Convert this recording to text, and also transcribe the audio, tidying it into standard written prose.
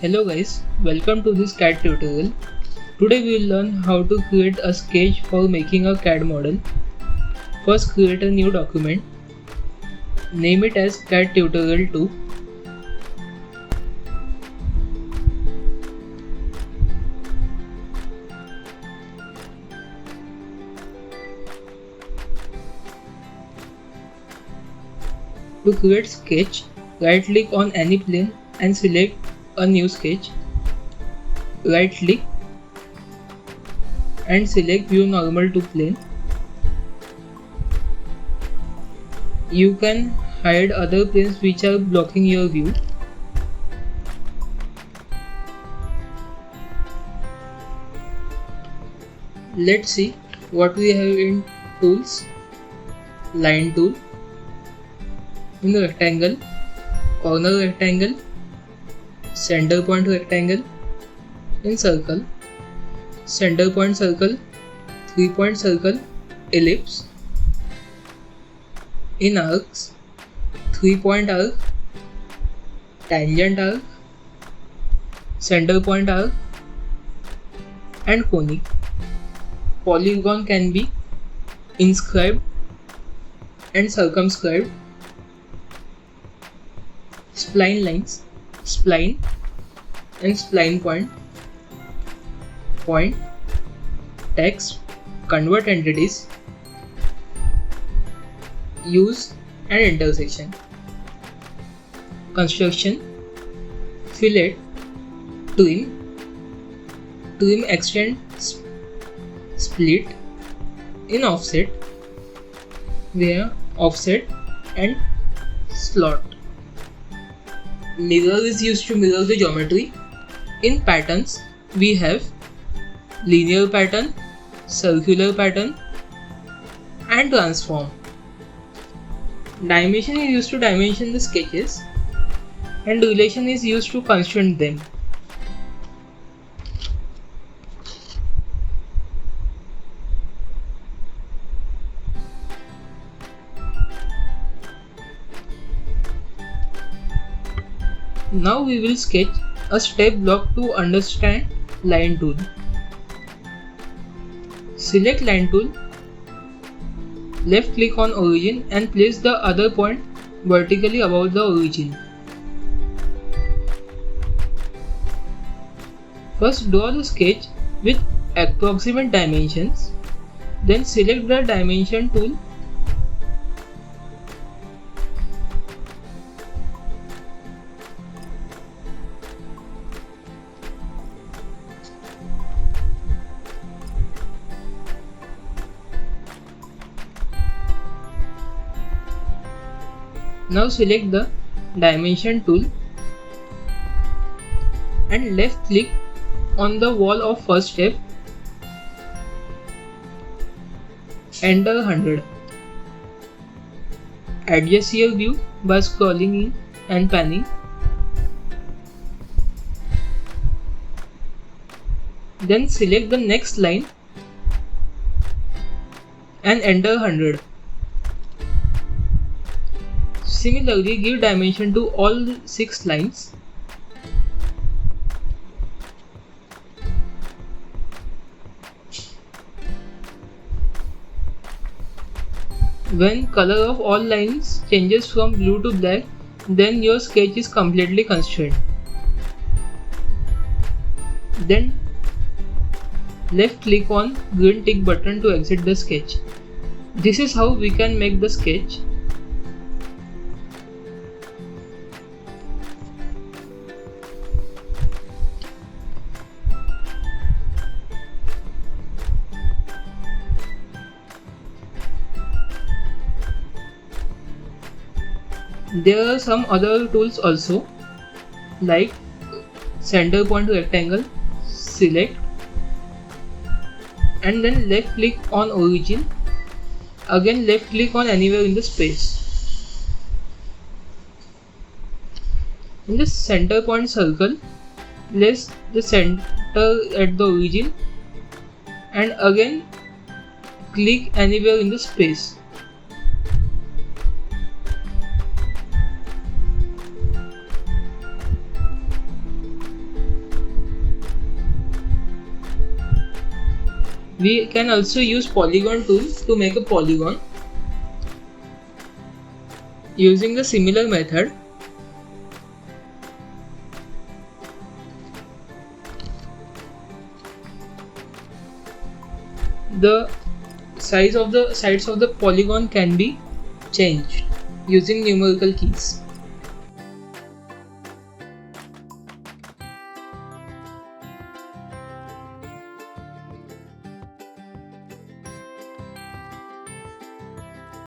Hello guys, welcome to this CAD tutorial. Today we will learn how to create a sketch for making a CAD model. First create a new document. Name it as CAD tutorial 2. To create sketch, right click on any plane and select a new sketch. Right click and select view normal to plane. You can hide other planes which are blocking your view. Let's see what we have in tools. Line tool, in the rectangle, corner rectangle, center point rectangle, in circle, center point circle, 3-point circle, ellipse, in arcs, 3-point arc, tangent arc, center point arc, and conic. Polygon can be inscribed and circumscribed. Spline lines, spline and spline point, text, convert entities, use and intersection. Construction, fillet, trim, extend, split, in offset, where offset and slot. Mirror is used to mirror the geometry. In patterns, we have linear pattern, circular pattern, and transform. Dimension is used to dimension the sketches, and relation is used to constrain them. Now we will sketch a step block to understand line tool. Select line tool, left click on origin and place the other point vertically above the origin. First draw the sketch with approximate dimensions, then select the dimension tool. Now select the dimension tool and left click on the wall of first step. Enter 100. Adjust your view by scrolling in and panning. Then select the next line and enter 100. Similarly, give dimension to all 6 lines. When color of all lines changes from blue to black, then your sketch is completely constrained. Then left click on green tick button to exit the sketch. This is how we can make the sketch. There are some other tools also, like center point rectangle, select and then left click on origin, again left click on anywhere in the space. In the center point circle, place the center at the origin and again click anywhere in the space. We can also use polygon tool to make a polygon. Using the similar method, the size of the sides of the polygon can be changed using numerical keys.